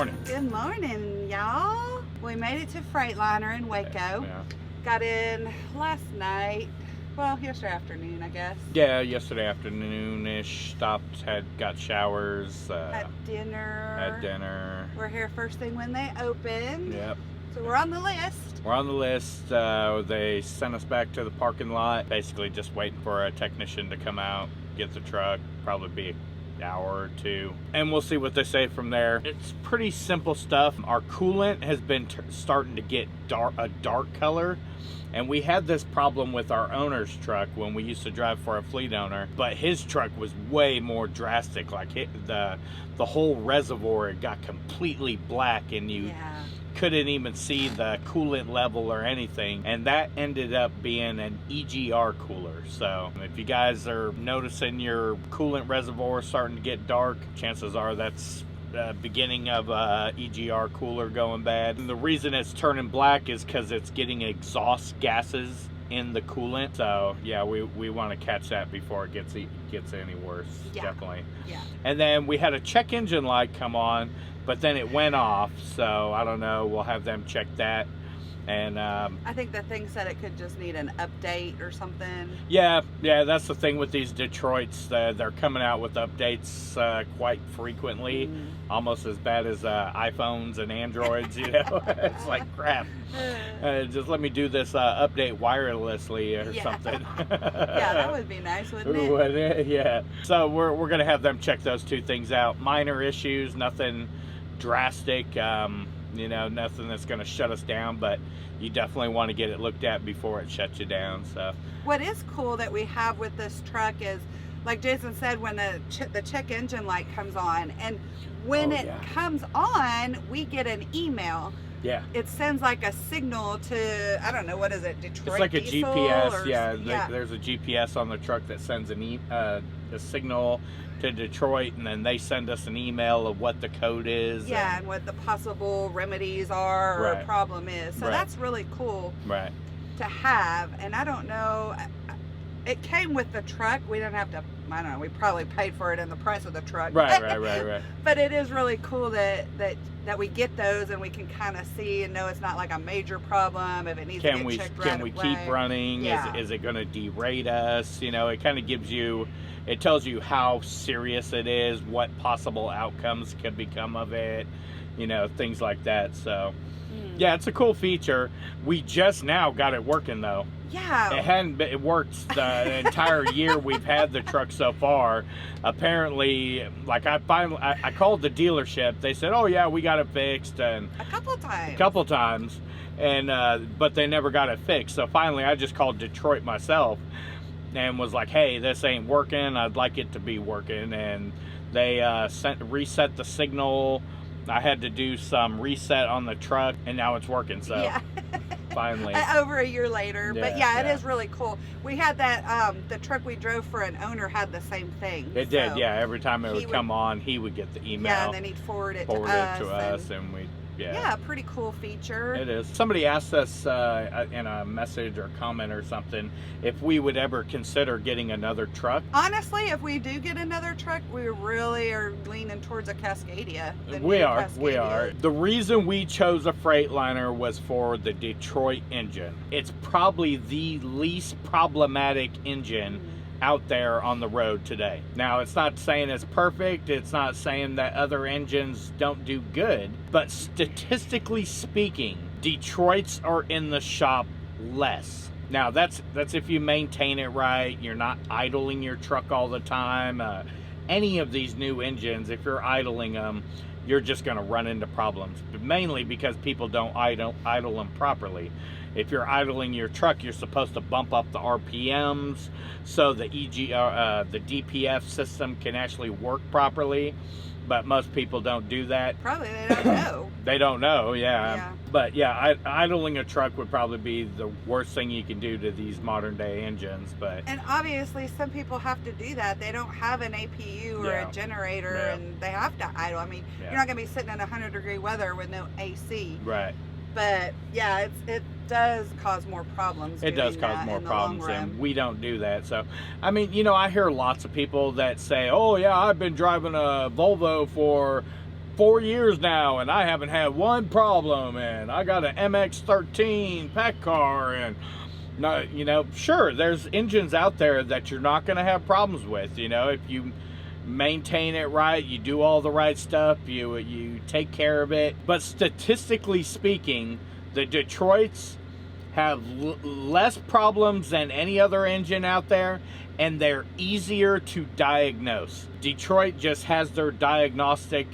morning. Good morning, y'all. We made it to Freightliner in Waco. Yeah. Got in last night. Well, yesterday afternoon, I guess. Yeah, yesterday afternoon-ish. Stopped, got showers. Had dinner. Had dinner. We're here first thing when they open. Yep. So we're on the list. We're on the list. They sent us back to the parking lot. Basically just waiting for a technician to come out, get the truck. Probably be an hour or two. And we'll see what they say from there. It's pretty simple stuff. Our coolant has been starting to get a dark color. And we had this problem with our owner's truck when we used to drive for a fleet owner, but his truck was way more drastic. Like the whole reservoir got completely black, and you couldn't even see the coolant level or anything. And that ended up being an EGR cooler. So if you guys are noticing your coolant reservoir starting to get dark, chances are that's beginning of EGR cooler going bad. And the reason it's turning black is because it's getting exhaust gases in the coolant. So yeah, we want to catch that before it gets any worse. Definitely. Yeah. And then we had a check engine light come on, but then it went off. So I don't know. We'll have them check that. And I think the thing said it could just need an update or something. Yeah, that's the thing with these Detroits. They're coming out with updates quite frequently, almost as bad as iPhones and Androids. You know, it's like crap. Just let me do this update wirelessly or something. Yeah, that would be nice, wouldn't it? Would it? Yeah. So we're gonna have them check those two things out. Minor issues, nothing drastic. You know, nothing that's going to shut us down, but you definitely want to get it looked at before it shuts you down. So what is cool that we have with this truck is, like Jason said, when the check engine light comes on, and when it comes on, we get an email. Yeah. It sends like a signal to, I don't know, what is it, Detroit? It's like a diesel GPS. or, There's a GPS on the truck that sends a signal to Detroit, and then they send us an email of what the code is. Yeah, and what the possible remedies are or problem is. So that's really cool to have. And I don't know, it came with the truck. We didn't have to, I don't know, we probably paid for it in the price of the truck. Right. But it is really cool that we get those, and we can kind of see and know it's not like a major problem. If it needs to get checked right away. Can we keep running? Yeah. Is it going to derate us? You know, it kind of gives you, it tells you how serious it is, what possible outcomes could become of it, you know, things like that. So, yeah, it's a cool feature. We just now got it working, though. Yeah. It worked the entire year we've had the truck so far. Apparently, like I called the dealership. They said, "Oh yeah, we got it fixed," and a couple times, and but they never got it fixed. So finally, I just called Detroit myself and was like, "Hey, this ain't working. I'd like it to be working." And they reset the signal. I had to do some reset on the truck, and now it's working. So finally, over a year later. But it is really cool. We had that the truck we drove for an owner had the same thing. It did. Yeah, every time it would come on, he would get the email. Yeah, and then he'd forward it to us, and we. Yeah, pretty cool feature. It is. Somebody asked us in a message or comment or something if we would ever consider getting another truck. Honestly, if we do get another truck, we really are leaning towards a Cascadia. We are. The reason we chose a Freightliner was for the Detroit engine. It's probably the least problematic engine out there on the road today. Now, it's not saying it's perfect. It's not saying that other engines don't do good. But statistically speaking, Detroits are in the shop less. Now, that's if you maintain it right. You're not idling your truck all the time. Any of these new engines, if you're idling them, you're just going to run into problems. But mainly because people don't idle them properly. If you're idling your truck, you're supposed to bump up the RPMs so the the DPF system can actually work properly. But most people don't do that. Probably they don't know. They don't know, yeah. But yeah, idling a truck would probably be the worst thing you can do to these modern day engines. And obviously some people have to do that. They don't have an APU or a generator, and they have to idle. I mean, you're not going to be sitting in 100-degree weather with no AC. Right. But yeah, it does cause more problems. It does cause more problems, and we don't do that. So, I mean, you know, I hear lots of people that say, "Oh yeah, I've been driving a Volvo for 4 years now, and I haven't had one problem, and I got an MX-13 pack car, and not, you know, sure, there's engines out there that you're not going to have problems with, you know, if you maintain it right, you do all the right stuff, you take care of it. But statistically speaking, the Detroits have less problems than any other engine out there, and they're easier to diagnose. Detroit just has their diagnostic,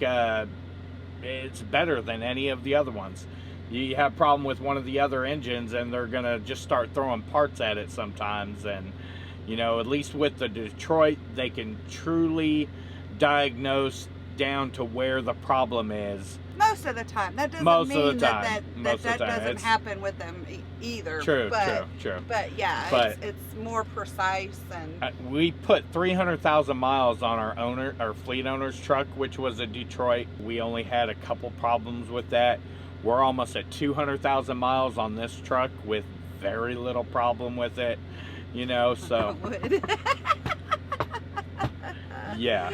it's better than any of the other ones. You have a problem with one of the other engines and they're gonna just start throwing parts at it sometimes. And you know, at least with the Detroit, they can truly diagnose down to where the problem is. Most of the time. That doesn't mean that doesn't happen with them either. True. But yeah, it's more precise. And we put 300,000 miles on our fleet owner's truck, which was a Detroit. We only had a couple problems with that. We're almost at 200,000 miles on this truck with very little problem with it, you know, so. Yeah.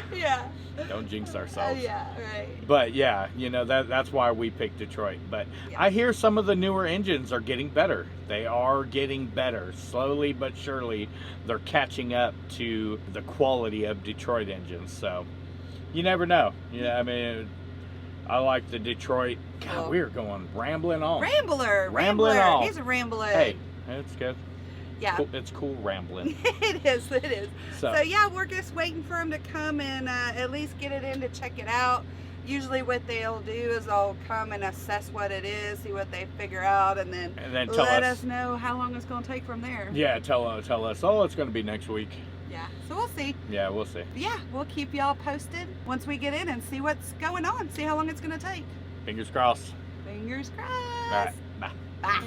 Don't jinx ourselves. Yeah, right. But yeah, you know, that's why we picked Detroit. But I hear some of the newer engines are getting better. They are getting better. Slowly but surely, they're catching up to the quality of Detroit engines. So, you never know. Yeah, I mean, I like the Detroit. God, we're going rambling on. Rambling on. He's a rambler. Hey, it's good. Yeah. It's cool rambling. It is. So yeah, we're just waiting for them to come and at least get it in to check it out. Usually what they'll do is they'll come and assess what it is, see what they figure out, and then let us know how long it's going to take from there. Yeah, tell us, oh, it's going to be next week. Yeah, so we'll see. Yeah, we'll see. Yeah, we'll keep y'all posted once we get in and see what's going on, see how long it's going to take. Fingers crossed. Fingers crossed. All right, bye. Bye.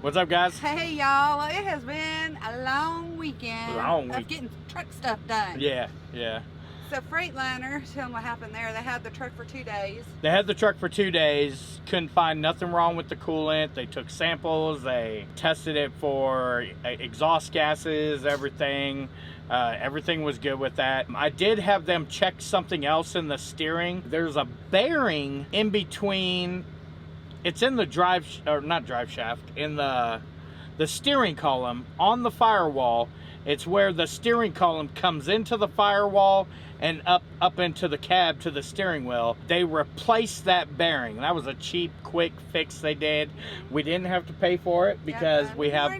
What's up, guys? Hey, y'all. Well, it has been a long weekend of getting truck stuff done. Yeah. So Freightliner, tell them what happened there. They had the truck for 2 days. They had the truck for 2 days. Couldn't find nothing wrong with the coolant. They took samples. They tested it for exhaust gases, everything. Everything was good with that. I did have them check something else in the steering. There's a bearing in between. It's in the not drive shaft, in the steering column on the firewall. It's where the steering column comes into the firewall and up into the cab to the steering wheel. They replaced that bearing. That was a cheap, quick fix they did. We didn't have to pay for it because we have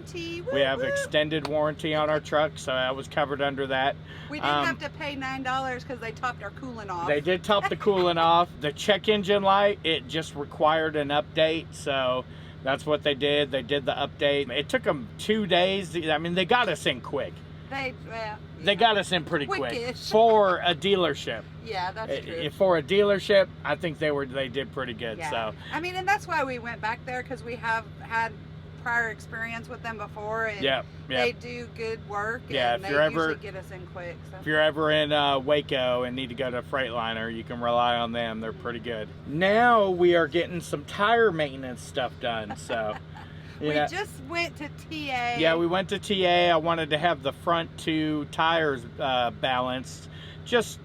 extended warranty on our truck, so I was covered under that. We didn't have to pay $9 because they topped our coolant off. They did top the coolant off. The check engine light, it just required an update, so that's what they did. They did the update. It took them 2 days. I mean, they got us in quick. They got us in pretty quick for a dealership. Yeah, that's true. For a dealership, I think they did pretty good. Yeah. So I mean, and that's why we went back there, because we have had prior experience with them before, and they do good work. Yeah, and they usually get us in quick. So. If you're ever in Waco and need to go to Freightliner, you can rely on them. They're pretty good. Now we are getting some tire maintenance stuff done. So. We just went to TA. Yeah, we went to TA. I wanted to have the front 2 tires balanced. Just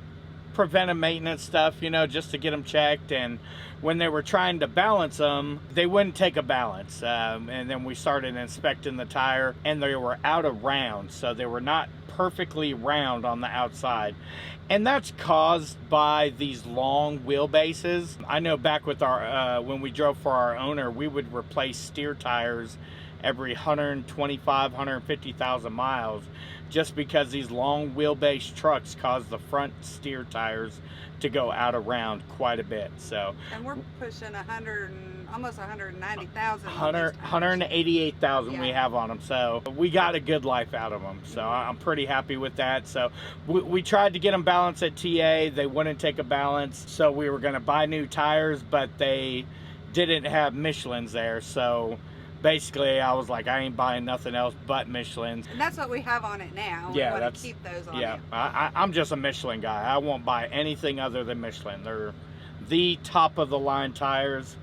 preventive maintenance stuff, you know, just to get them checked. And when they were trying to balance them, they wouldn't take a balance. And then we started inspecting the tire, and they were out of round. So they were not perfectly round on the outside. And that's caused by these long wheelbases. I know back with our, when we drove for our owner, we would replace steer tires every 125, 150,000 miles, just because these long wheelbase trucks cause the front steer tires to go out around quite a bit. So, and we're pushing almost 190,000. 188,000 we have on them. So we got a good life out of them. So I'm pretty happy with that. So we tried to get them balanced at TA. They wouldn't take a balance. So we were going to buy new tires, but they didn't have Michelin's there. So basically I was like, I ain't buying nothing else but Michelin's. And that's what we have on it now. Yeah, we want to keep those on it. I'm just a Michelin guy. I won't buy anything other than Michelin. They're the top of the line tires.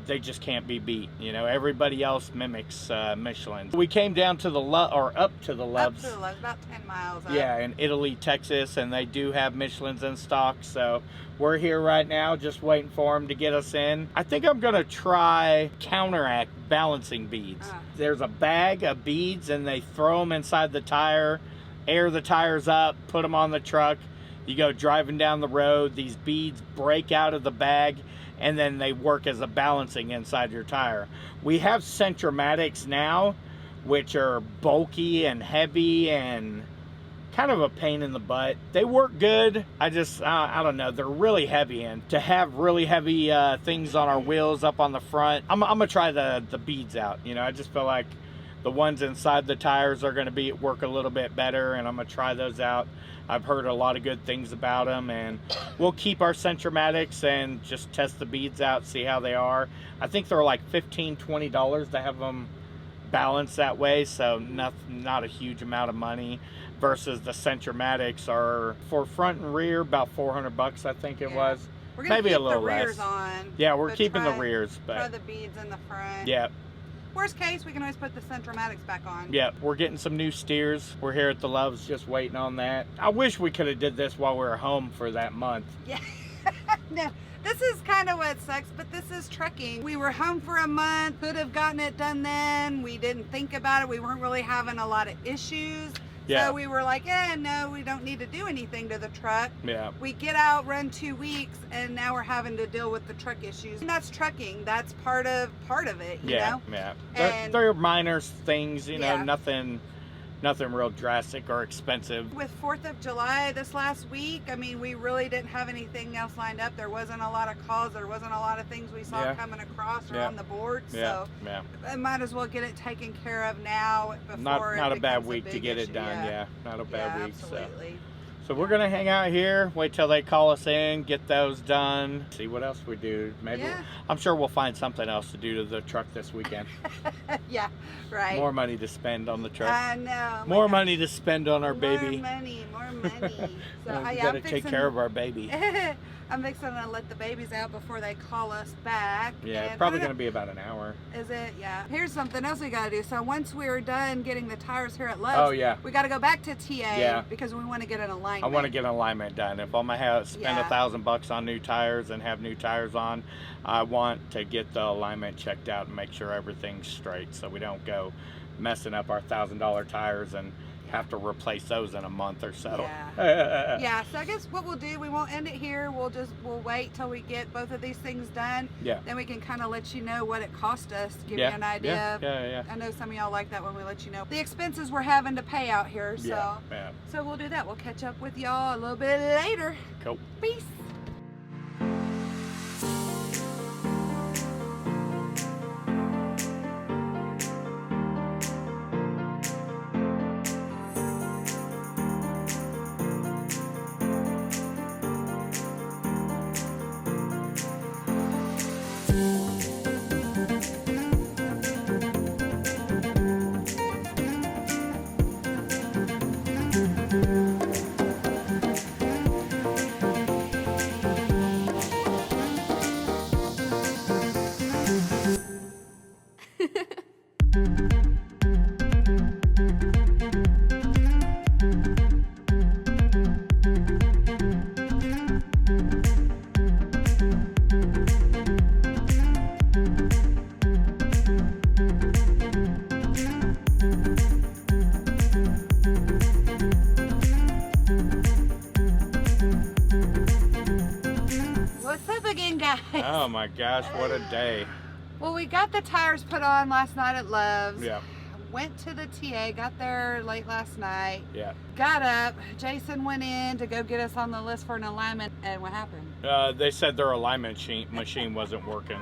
They just can't be beat. You know, everybody else mimics Michelin. We came down to the up to the Loves. Up to the Loves, about 10 miles up. Yeah, in Italy, Texas, and they do have Michelin's in stock. So we're here right now, just waiting for them to get us in. I think I'm gonna try counteract balancing beads. There's a bag of beads, and they throw them inside the tire, air the tires up, put them on the truck. You go driving down the road, these beads break out of the bag, and then they work as a balancing inside your tire. We have Centromatics now, which are bulky and heavy and kind of a pain in the butt. They work good. I don't know, they're really heavy, and to have really heavy things on our wheels up on the front, I'm gonna try the beads out. You know, I just feel like the ones inside the tires are gonna work a little bit better, and I'm gonna try those out. I've heard a lot of good things about them, and we'll keep our Centromatics and just test the beads out, see how they are. I think they're like $15, $20 to have them balanced that way, so not a huge amount of money, versus the Centromatics are for front and rear about $400, I think it was. We're gonna maybe keep a little the rears less. On, yeah, we're keeping the rears, but try the beads in the front. Yeah. Worst case, we can always put the Centromatics back on. Yeah, we're getting some new steers. We're here at the Loves just waiting on that. I wish we could have did this while we were home for that month. Yeah. No, this is kind of what sucks, but this is trucking. We were home for a month, could have gotten it done then. We didn't think about it. We weren't really having a lot of issues. Yeah. So we were like, no, we don't need to do anything to the truck. Yeah. We get out, run 2 weeks, and now we're having to deal with the truck issues. And that's trucking. That's part of it, you know? Yeah. And they're minor things, you know, nothing real drastic or expensive. With 4th of July this last week, I mean, we really didn't have anything else lined up. There wasn't a lot of calls. There wasn't a lot of things we saw coming across or on the board. So I might as well get it taken care of now before not it a bad becomes week big to get issue. it done. Yeah, not a bad week. Absolutely. So we're gonna hang out here, wait till they call us in, get those done, see what else we do. Maybe I'm sure we'll find something else to do to the truck this weekend. Yeah, right. More money to spend on the truck. I know. More money to spend on our baby. More money. So we gotta take care of our baby. I'm fixing to let the babies out before they call us back. Yeah, it's probably going to be about an hour. Is it? Yeah. Here's something else we got to do. So once we're done getting the tires here at Love's, we got to go back to TA because we want to get an alignment. I want to get an alignment done. If I'm going to spend $1,000 on new tires and have new tires on, I want to get the alignment checked out and make sure everything's straight so we don't go messing up our $1,000 tires and have to replace those in a month or so. Yeah. So I guess what we'll do, we won't end it here. We'll wait till we get both of these things done. Yeah. Then we can kind of let you know what it cost us, give you an idea. Yeah. I know some of y'all like that when we let you know the expenses we're having to pay out here. So so we'll do that. We'll catch up with y'all a little bit later. Cool. Peace. Oh my gosh, what a day. Well, we got the tires put on last night at Love's. Yeah. Went to the TA, got there late last night. Yeah. Got up. Jason went in to go get us on the list for an alignment. And what happened? They said their alignment machine wasn't working.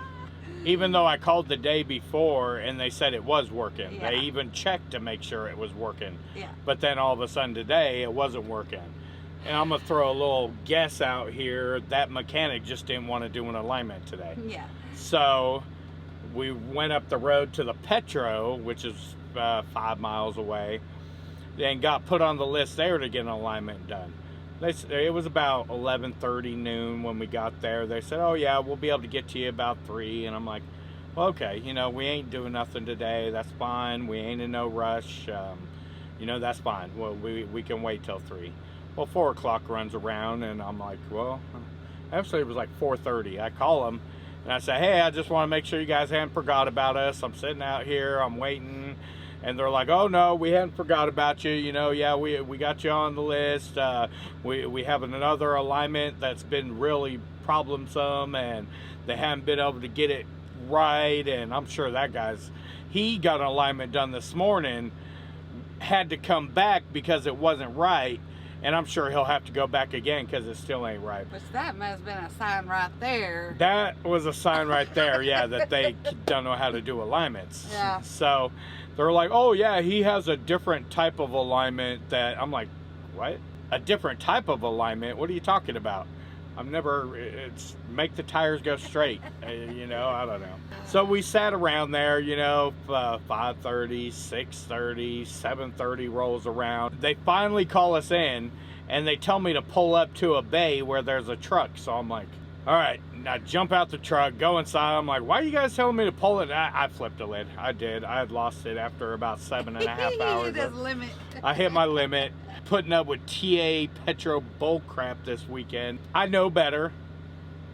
Even though I called the day before and they said it was working. Yeah. They even checked to make sure it was working. Yeah. But then all of a sudden today it wasn't working. And I'm going to throw a little guess out here. That mechanic just didn't want to do an alignment today. Yeah. So we went up the road to the Petro, which is 5 miles away, and got put on the list there to get an alignment done. It was about 11:30 noon when we got there. They said, oh yeah, we'll be able to get to you about 3. And I'm like, well, okay, you know, we ain't doing nothing today. That's fine. We ain't in no rush. You know, that's fine. Well, we can wait till 3. Well, 4 o'clock runs around and I'm like, well, actually it was like 4:30. I call them and I say, hey, I just want to make sure you guys haven't forgot about us. I'm sitting out here, I'm waiting. And they're like, oh no, we hadn't forgot about you. You know, yeah, we got you on the list. We have another alignment that's been really problemsome and they haven't been able to get it right. And I'm sure that he got an alignment done this morning, had to come back because it wasn't right. And I'm sure he'll have to go back again because it still ain't right. Which that must have been a sign right there. That was a sign right there, yeah, that they don't know how to do alignments. Yeah. So they're like, oh yeah, he has a different type of alignment that, I'm like, what? A different type of alignment? What are you talking about? It's make the tires go straight, you know, I don't know. So we sat around there, you know, 5:30, 6:30, 7:30 rolls around. They finally call us in and they tell me to pull up to a bay where there's a truck. So I'm like, all right, now jump out the truck, go inside. I'm like, why are you guys telling me to pull it? I flipped a lid. I did. I had lost it after about 7.5 hours. His limit. I hit my limit. Putting up with TA Petro bull crap this weekend. I know better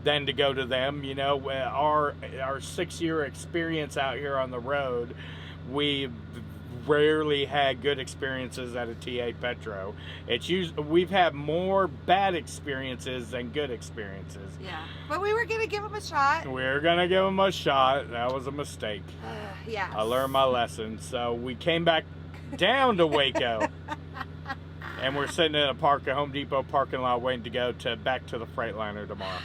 than to go to them. You know, our 6-year experience out here on the road, we rarely had good experiences at a TA Petro. We've had more bad experiences than good experiences. Yeah, but we were gonna give them a shot. We were gonna give them a shot. That was a mistake. Yeah. I learned my lesson. So we came back down to Waco. And we're sitting in a Home Depot parking lot waiting to go back to the Freightliner tomorrow.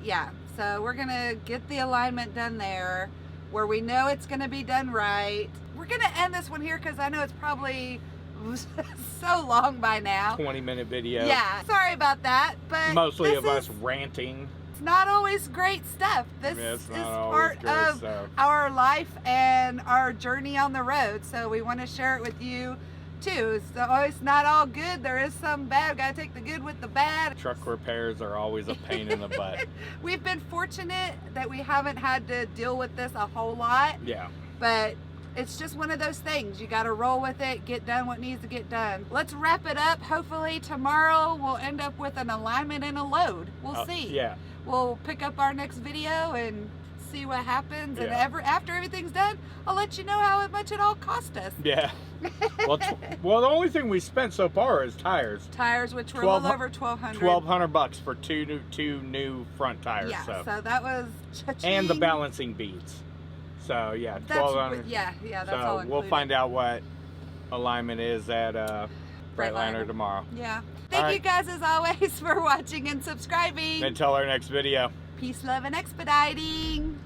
Yeah, so we're going to get the alignment done there where we know it's going to be done right. We're going to end this one here because I know it's probably so long by now. 20-minute video. Yeah, sorry about that. But mostly of us ranting. It's not always great stuff. This is part of our life and our journey on the road. So we want to share it with you too. So it's not all good. There is some bad. We gotta take the good with the bad. Truck repairs are always a pain in the butt. We've been fortunate that we haven't had to deal with this a whole lot. Yeah. But it's just one of those things. You gotta roll with it, get done what needs to get done. Let's wrap it up. Hopefully tomorrow we'll end up with an alignment and a load. We'll see. Yeah. We'll pick up our next video and see what happens. Yeah. And after everything's done, I'll let you know how much it all cost us. Yeah. Well, the only thing we spent so far is tires. Tires, which were a little over $1,200. $1,200 for two new front tires. Yeah, so that was cha-ching. And the balancing beads. So yeah, $1,200. Yeah, that's so all included. We'll find out what alignment is at Freightliner tomorrow. Yeah. Thank you guys as always for watching and subscribing. Until our next video. Peace, love, and expediting.